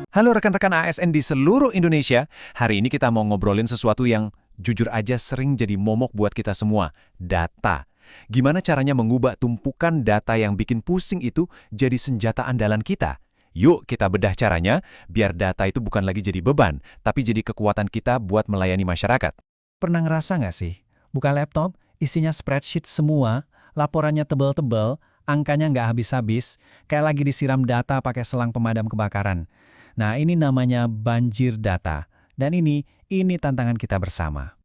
Halo rekan-rekan ASN di seluruh Indonesia. Hari ini kita mau ngobrolin sesuatu yang jujur aja sering jadi momok buat kita semua, data. Gimana caranya mengubah tumpukan data yang bikin pusing itu jadi senjata andalan kita? Yuk kita bedah caranya, biar data itu bukan lagi jadi beban, tapi jadi kekuatan kita buat melayani masyarakat. Pernah ngerasa nggak sih? Buka laptop, isinya spreadsheet semua, laporannya tebel-tebel, angkanya nggak habis-habis, kayak lagi disiram data pakai selang pemadam kebakaran. Nah, ini namanya banjir data. Dan ini tantangan kita bersama.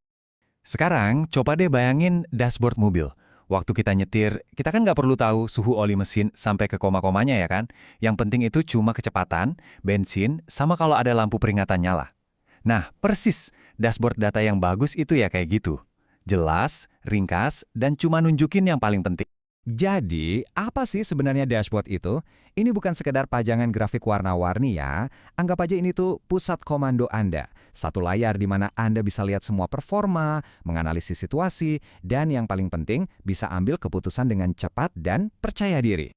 Sekarang, coba deh bayangin dashboard mobil. Waktu kita nyetir, kita kan nggak perlu tahu suhu oli mesin sampai ke koma-komanya ya kan? Yang penting itu cuma kecepatan, bensin, sama kalau ada lampu peringatan nyala. Nah, persis, dashboard data yang bagus itu ya kayak gitu. Jelas, ringkas, dan cuma nunjukin yang paling penting. Jadi, apa sih sebenarnya dashboard itu? Ini bukan sekedar pajangan grafik warna-warni ya. Anggap aja ini tuh pusat komando Anda. Satu layar di mana Anda bisa lihat semua performa, menganalisis situasi, dan yang paling penting, bisa ambil keputusan dengan cepat dan percaya diri.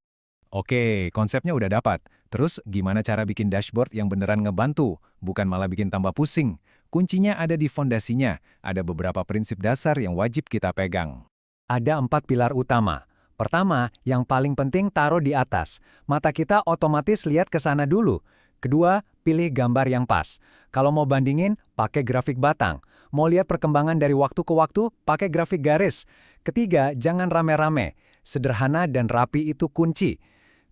Oke, konsepnya udah dapat. Terus gimana cara bikin dashboard yang beneran ngebantu, bukan malah bikin tambah pusing? Kuncinya ada di fondasinya. Ada beberapa prinsip dasar yang wajib kita pegang. Ada 4 pilar utama. Pertama, yang paling penting taruh di atas. Mata kita otomatis lihat ke sana dulu. Kedua, pilih gambar yang pas. Kalau mau bandingin, pakai grafik batang. Mau lihat perkembangan dari waktu ke waktu, pakai grafik garis. Ketiga, jangan rame-rame. Sederhana dan rapi itu kunci.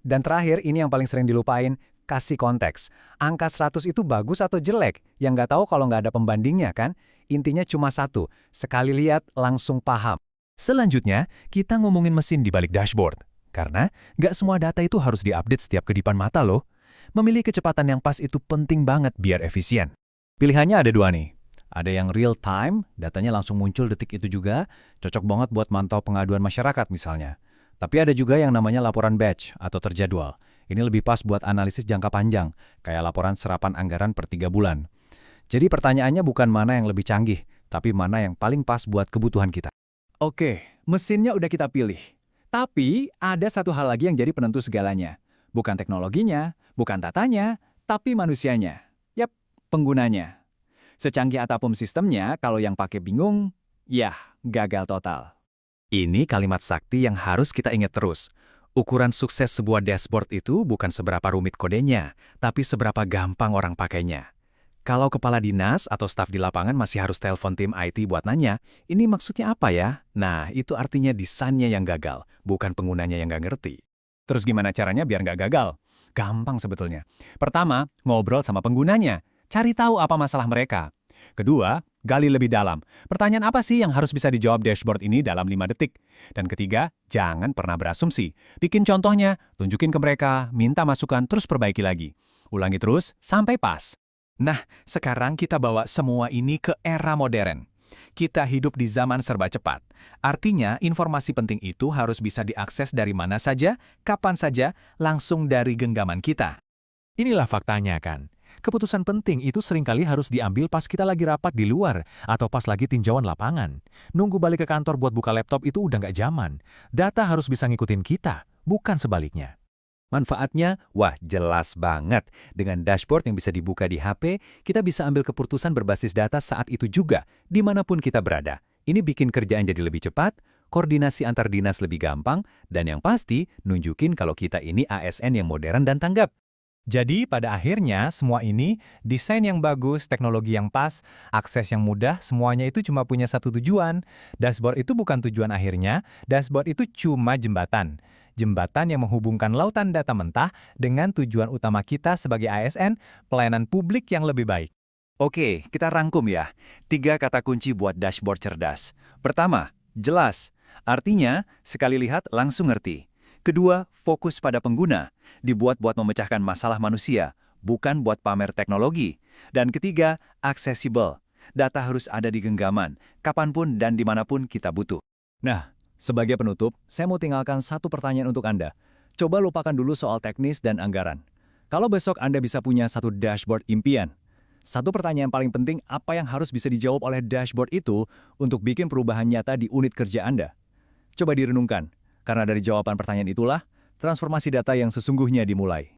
Dan terakhir, ini yang paling sering dilupain, kasih konteks. Angka 100 itu bagus atau jelek? Yang nggak tahu kalau nggak ada pembandingnya kan? Intinya cuma satu, sekali lihat langsung paham. Selanjutnya, kita ngomongin mesin di balik dashboard. Karena nggak semua data itu harus diupdate setiap kedipan mata loh. Memilih kecepatan yang pas itu penting banget biar efisien. Pilihannya ada dua nih. Ada yang real time, datanya langsung muncul detik itu juga, cocok banget buat mantau pengaduan masyarakat misalnya. Tapi ada juga yang namanya laporan batch atau terjadwal. Ini lebih pas buat analisis jangka panjang, kayak laporan serapan anggaran per 3 bulan. Jadi pertanyaannya bukan mana yang lebih canggih, tapi mana yang paling pas buat kebutuhan kita. Oke, mesinnya udah kita pilih. Tapi ada satu hal lagi yang jadi penentu segalanya. Bukan teknologinya, bukan datanya, tapi manusianya. Yap, penggunanya. Secanggih apapun sistemnya, kalau yang pakai bingung, ya gagal total. Ini kalimat sakti yang harus kita ingat terus. Ukuran sukses sebuah dashboard itu bukan seberapa rumit kodenya, tapi seberapa gampang orang pakainya. Kalau kepala dinas atau staf di lapangan masih harus telepon tim IT buat nanya, ini maksudnya apa ya? Nah, itu artinya desainnya yang gagal, bukan penggunanya yang nggak ngerti. Terus gimana caranya biar nggak gagal? Gampang sebetulnya. Pertama, ngobrol sama penggunanya. Cari tahu apa masalah mereka. Kedua, gali lebih dalam. Pertanyaan apa sih yang harus bisa dijawab dashboard ini dalam 5 detik? Dan ketiga, jangan pernah berasumsi. Bikin contohnya, tunjukin ke mereka, minta masukan, terus perbaiki lagi. Ulangi terus sampai pas. Nah, sekarang kita bawa semua ini ke era modern. Kita hidup di zaman serba cepat. Artinya, informasi penting itu harus bisa diakses dari mana saja, kapan saja, langsung dari genggaman kita. Inilah faktanya kan. Keputusan penting itu seringkali harus diambil pas kita lagi rapat di luar atau pas lagi tinjauan lapangan. Nunggu balik ke kantor buat buka laptop itu udah nggak zaman. Data harus bisa ngikutin kita, bukan sebaliknya. Manfaatnya, wah jelas banget. Dengan dashboard yang bisa dibuka di HP, kita bisa ambil keputusan berbasis data saat itu juga, dimanapun kita berada. Ini bikin kerjaan jadi lebih cepat, koordinasi antar dinas lebih gampang, dan yang pasti, nunjukin kalau kita ini ASN yang modern dan tanggap. Jadi pada akhirnya semua ini, desain yang bagus, teknologi yang pas, akses yang mudah, semuanya itu cuma punya satu tujuan. Dashboard itu bukan tujuan akhirnya, dashboard itu cuma jembatan. Jembatan yang menghubungkan lautan data mentah dengan tujuan utama kita sebagai ASN, pelayanan publik yang lebih baik. Oke, kita rangkum ya. 3 kata kunci buat dashboard cerdas. Pertama, jelas. Artinya, sekali lihat langsung ngerti. Kedua, fokus pada pengguna. Dibuat buat memecahkan masalah manusia, bukan buat pamer teknologi. Dan ketiga, aksesibel. Data harus ada di genggaman, kapanpun dan dimanapun kita butuh. Nah, sebagai penutup, saya mau tinggalkan satu pertanyaan untuk Anda. Coba lupakan dulu soal teknis dan anggaran. Kalau besok Anda bisa punya satu dashboard impian, satu pertanyaan paling penting apa yang harus bisa dijawab oleh dashboard itu untuk bikin perubahan nyata di unit kerja Anda? Coba direnungkan, karena dari jawaban pertanyaan itulah, transformasi data yang sesungguhnya dimulai.